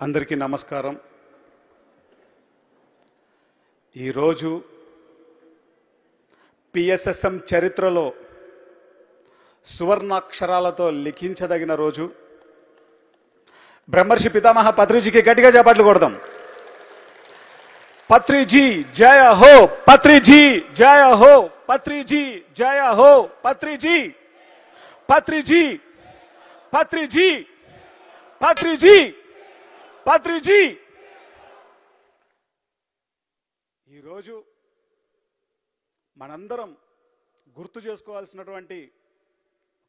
అందరికీ నమస్కారం. ఈరోజు పిఎస్ఎస్ఎం చరిత్రలో సువర్ణాక్షరాలతో లిఖించదగిన రోజు. బ్రహ్మర్షి పితామహ పత్రిజీకి గట్టిగా చప్పట్లు కొడదాం. పత్రిజీ జయ హో, పత్రిజీ జయ హో, పత్రిజీ జయ హో, పత్రిజీ పత్రిజీ పత్రిజీ పత్రిజీ పత్రిజీ. ఈరోజు మనందరం గుర్తు చేసుకోవాల్సినటువంటి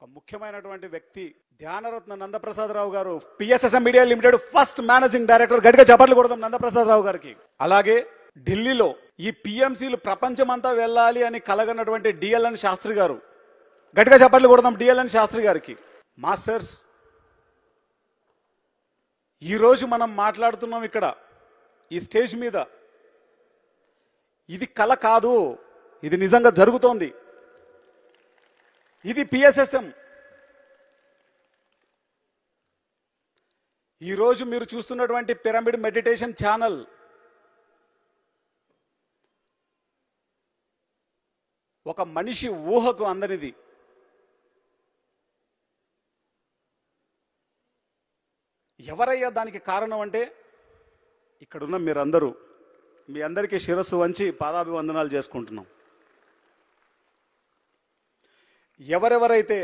ఒక ముఖ్యమైనటువంటి వ్యక్తి ధ్యానరత్న నందప్రసాదరావు గారు, PSSM media limited first managing director. గట్టిగా చప్పట్లు కొడదాం నందప్రసాదరావు గారికి. అలాగే ఢిల్లీలో ఈ పిఎంసీలు ప్రపంచమంతా వెళ్ళాలి అని కలగనటువంటి డిఎల్ఎన్ శాస్త్రి గారు. గట్టిగా చప్పట్లు కొడదాం డిఎల్ఎన్ శాస్త్రి గారికి. మాస్టర్స్, ఈరోజు మనం మాట్లాడుతున్నాం ఇక్కడ ఈ స్టేజ్ మీద. ఇది కల కాదు, ఇది నిజంగా జరుగుతోంది. ఇది పిఎస్ఎస్ఎం. ఈరోజు మీరు చూస్తున్నటువంటి పిరమిడ్ మెడిటేషన్ ఛానల్ ఒక మనిషి ఊహకు అందనిది. ఎవరయ్యా దానికి కారణం అంటే ఇక్కడున్న మీరందరూ. మీ అందరికీ శిరస్సు వంచి పాదాభివందనాలు చేసుకుంటున్నాం. ఎవరెవరైతే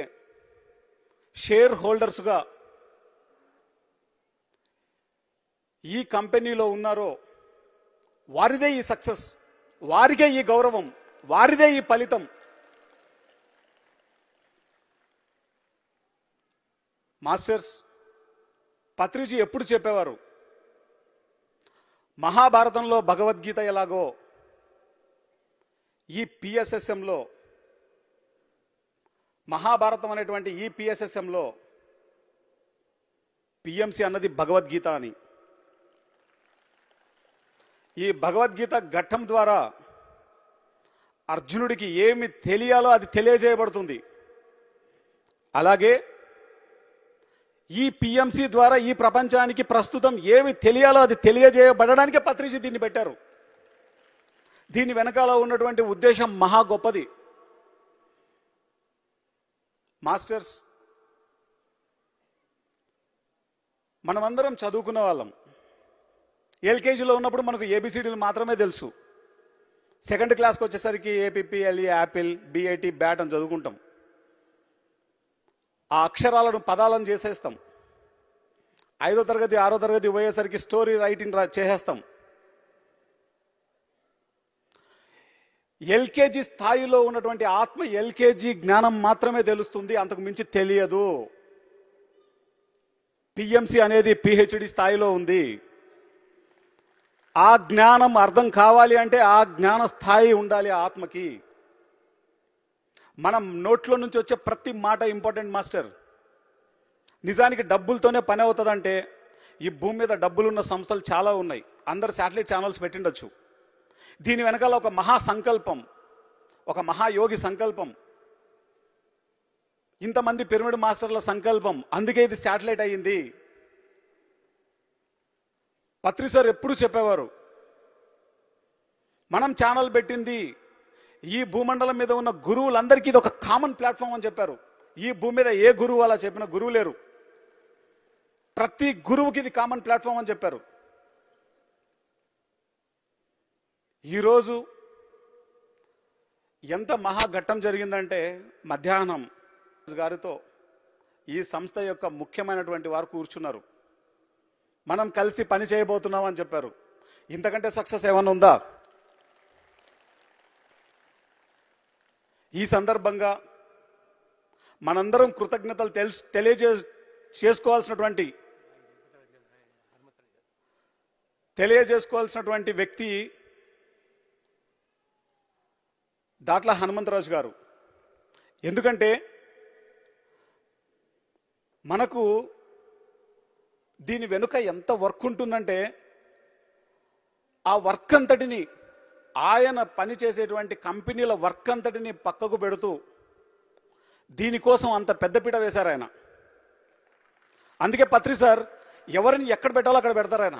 షేర్ హోల్డర్స్గా ఈ కంపెనీలో ఉన్నారో వారిదే ఈ సక్సెస్, వారికే ఈ గౌరవం, వారిదే ఈ ఫలితం. మాస్టర్స్, పత్రిజీ ఎప్పుడు చెప్పేవారు, మహాభారతంలో భగవద్గీత ఎలాగో ఈ పిఎస్ఎస్ఎంలో, మహాభారతం అనేటువంటి ఈ పిఎస్ఎస్ఎంలో పిఎంసి అన్నది భగవద్గీత అని. ఈ భగవద్గీత ఘట్టం ద్వారా అర్జునుడికి ఏమి తెలియాలో అది తెలియజేయబడుతుంది. అలాగే ఈ పిఎంసి ద్వారా ఈ ప్రపంచానికి ప్రస్తుతం ఏమి తెలియాలో అది తెలియజేయబడడానికే పత్రిజీ దీన్ని పెట్టారు. దీని వెనకాల ఉన్నటువంటి ఉద్దేశం మహా గొప్పది. మాస్టర్స్, మనమందరం చదువుకున్న వాళ్ళం. ఎల్కేజీలో ఉన్నప్పుడు మనకు ఏబిసిడీలు మాత్రమే తెలుసు. సెకండ్ క్లాస్కి వచ్చేసరికి ఏపీఎల్ఈ, యాపిల్, బిఐటి, బ్యాట్ అని చదువుకుంటాం. ఆ అక్షరాలను పదాలను చేసేస్తాం. 5వ తరగతి 6వ తరగతి పోయేసరికి స్టోరీ రైటింగ్ చేసేస్తాం. ఎల్కేజీ స్థాయిలో ఉన్నటువంటి ఆత్మ ఎల్కేజీ జ్ఞానం మాత్రమే తెలుస్తుంది, అంతకు మించి తెలియదు. పిఎంసి అనేది పిహెచ్డి స్థాయిలో ఉంది. ఆ జ్ఞానం అర్థం కావాలి అంటే ఆ జ్ఞాన స్థాయి ఉండాలి ఆ ఆత్మకి. మనం నోట్లో నుంచి వచ్చే ప్రతి మాట ఇంపార్టెంట్ మాస్టర్. నిజానికి డబ్బులతోనే పని అవుతుందంటే ఈ భూమి మీద డబ్బులున్న సంస్థలు చాలా ఉన్నాయి. అందరు శాటిలైట్ ఛానల్స్ పెట్టిండొచ్చు. దీని వెనకాల ఒక మహా సంకల్పం, ఒక మహాయోగి సంకల్పం, ఇంతమంది పిరమిడ్ మాస్టర్ల సంకల్పం. అందుకే ఇది శాటిలైట్ అయ్యింది. పత్రి సార్ ఎప్పుడు చెప్పేవారు, మనం ఛానల్ పెట్టింది ఈ భూమండలం మీద ఉన్న గురువులందరికీ ఇది ఒక కామన్ ప్లాట్ఫామ్ అని చెప్పారు. ఈ భూమి మీద ఏ గురువు అలా చెప్పిన గురువు లేరు. ప్రతి గురువుకి ఇది కామన్ ప్లాట్ఫామ్ అని చెప్పారు. ఈరోజు ఎంత మహాఘట్టం జరిగిందంటే మధ్యాహ్నం గారితో ఈ సంస్థ యొక్క ముఖ్యమైనటువంటి వారు కూర్చున్నారు. మనం కలిసి పని చేయబోతున్నాం అని చెప్పారు. ఇంతకంటే సక్సెస్ ఏమన్నా ఉందా? ఈ సందర్భంగా మనందరం కృతజ్ఞతలు తెలియజేసుకోవాల్సినటువంటి వ్యక్తి దాట్ల హనుమంతరాజు గారు. ఎందుకంటే మనకు దీని వెనుక ఎంత వర్క్ ఉంటుందంటే ఆ వర్క్ అంతటిని, ఆయన పనిచేసేటువంటి కంపెనీల వర్క్ అంతటిని పక్కకు పెడుతూ దీనికోసం అంత పెద్దపీట వేశారు ఆయన. అందుకే పత్రి సార్ ఎవరిని ఎక్కడ పెట్టాలో అక్కడ పెడతారు ఆయన.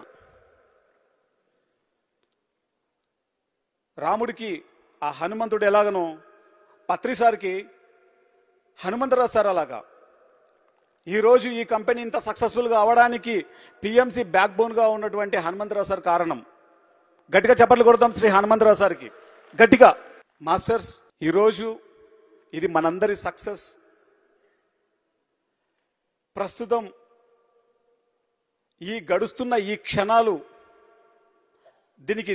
రాముడికి ఆ హనుమంతుడు ఎలాగనో పత్రిసారికి హనుమంతరావు సార్ అలాగా. ఈరోజు ఈ కంపెనీ ఇంత సక్సెస్ఫుల్గా అవడానికి పిఎంసి బ్యాక్ బోన్గా ఉన్నటువంటి హనుమంతరావు సార్ కారణం. గట్టిగా చప్పట్లు కొడతాం శ్రీ హనుమంతరావు సార్కి గట్టిగా. మాస్టర్స్, ఈరోజు ఇది మనందరి సక్సెస్. ప్రస్తుతం ఈ గడుస్తున్న ఈ క్షణాలు దీనికి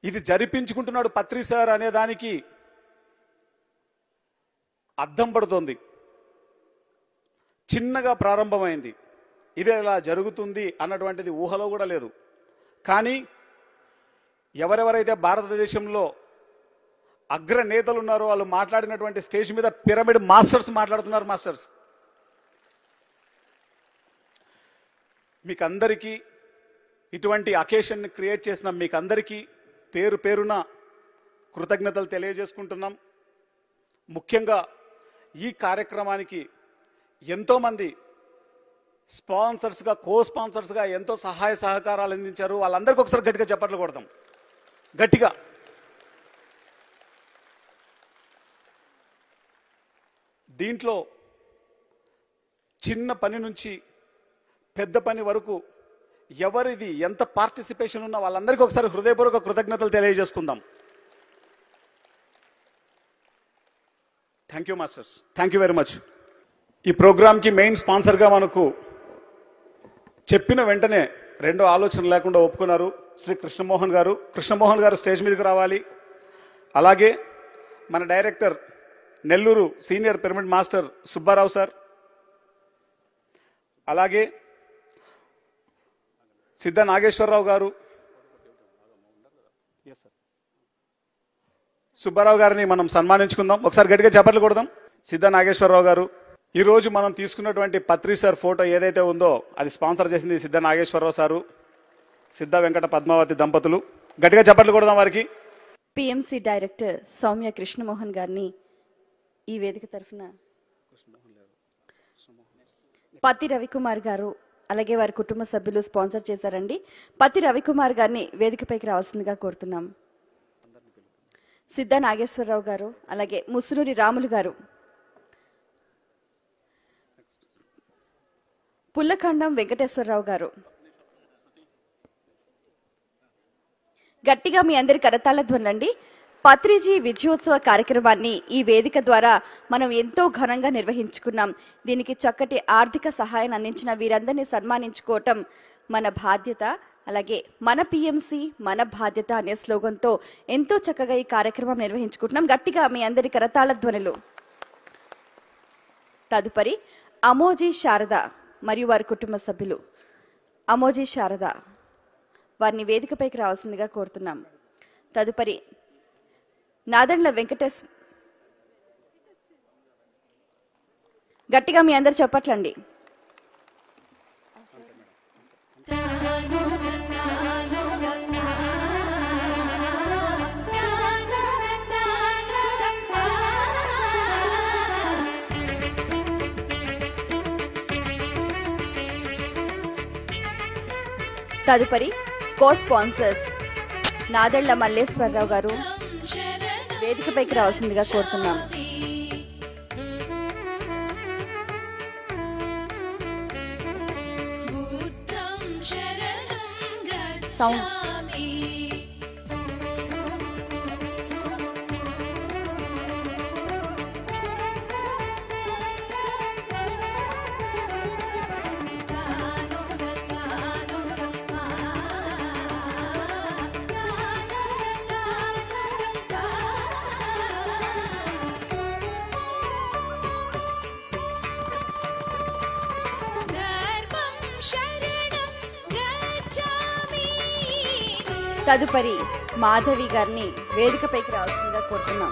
ఇది జరిపించుకుంటున్నాడు పత్రి సార్ అనే దానికి అద్దం పడుతోంది. చిన్నగా ప్రారంభమైంది, ఇదే ఇలా జరుగుతుంది అన్నటువంటిది ఊహలో కూడా లేదు. కానీ ఎవరెవరైతే భారతదేశంలో అగ్రనేతలు ఉన్నారో వాళ్ళు మాట్లాడినటువంటి స్టేజ్ మీద పిరమిడ్ మాస్టర్స్ మాట్లాడుతున్నారు. మాస్టర్స్, మీకందరికీ ఇటువంటి అకేషన్ని క్రియేట్ చేసిన మీకందరికీ పేరు పేరున కృతజ్ఞతలు తెలియజేసుకుంటున్నాం. ముఖ్యంగా ఈ కార్యక్రమానికి ఎంతోమంది స్పాన్సర్స్గా, కో స్పాన్సర్స్గా ఎంతో సహాయ సహకారాలు అందించారు. వాళ్ళందరికీ ఒకసారి గట్టిగా చప్పట్లు కొడతాం గట్టిగా. దీంట్లో చిన్న పని నుంచి పెద్ద పని వరకు ఎవరిది ఎంత పార్టిసిపేషన్ ఉన్నా వాళ్ళందరికీ ఒకసారి హృదయపూర్వక కృతజ్ఞతలు తెలియజేసుకుందాం. Thank you masters, thank you very much. ఈ ప్రోగ్రామ్కి మెయిన్ స్పాన్సర్గా మనకు చెప్పిన వెంటనే రెండో ఆలోచన లేకుండా ఒప్పుకున్నారు శ్రీ కృష్ణమోహన్ గారు. కృష్ణమోహన్ గారు స్టేజ్ మీదకి రావాలి. అలాగే మన director Nellore senior pyramid master Subbarao sir, అలాగే సిద్ధ నాగేశ్వరరావు గారు, సుబ్బారావు గారిని మనం సన్మానించుకుందాం. ఒకసారి గట్టిగా చప్పట్లు కొడదాం. సిద్ధ నాగేశ్వరరావు గారు. ఈరోజు మనం తీసుకున్నటువంటి పత్రి సార్ ఫోటో ఏదైతే ఉందో అది స్పాన్సర్ చేసింది సిద్ధ నాగేశ్వరరావు సారు, సిద్ధ వెంకట పద్మావతి దంపతులు. గట్టిగా చప్పట్లు కొడదాం వారికి. పిఎంసి డైరెక్టర్ సౌమ్య కృష్ణమోహన్ గారిని ఈ వేదిక తరఫున పత్తి రవికుమార్ గారు అలాగే వారి కుటుంబ సభ్యులు స్పాన్సర్ చేశారండి. పత్తి రవికుమార్ గారిని వేదికపైకి రావాల్సిందిగా కోరుతున్నాం. సిద్ధ నాగేశ్వరరావు గారు, అలాగే ముసునూరి రాములు గారు, పుల్లఖండం వెంకటేశ్వరరావు గారు. గట్టిగా మీ అందరి కరతాళ ధ్వనులండి. పత్రిజీ విజయోత్సవ కార్యక్రమాన్ని ఈ వేదిక ద్వారా మనం ఎంతో ఘనంగా నిర్వహించుకున్నాం. దీనికి చక్కటి ఆర్థిక సహాయాన్ని అందించిన వీరందరినీ సన్మానించుకోవటం మన బాధ్యత. అలాగే మన పిఎంసి మన బాధ్యత అనే స్లోగన్తో ఎంతో చక్కగా ఈ కార్యక్రమం నిర్వహించుకుంటున్నాం. గట్టిగా మీ అందరి కరతాళ ధ్వనులు. తదుపరి అమోజీ శారద మరియు వారి కుటుంబ సభ్యులు. అమోజీ శారద వారిని వేదికపైకి రావాల్సిందిగా కోరుతున్నాం. తదుపరి నాదెండ్ల వెంకటేశ్. గట్టిగా మీ అందరు చెప్పట్లండి. తదుపరి కో స్పాన్సర్స్ నాదెళ్ల మల్లేశ్వరరావు గారు వేదికపైకి రావాల్సిందిగా కోరుతున్నాం. సౌండ్ తదుపరి మాధవి గారిని వేదికపైకి రావాల్సిందిగా కోరుతున్నాం.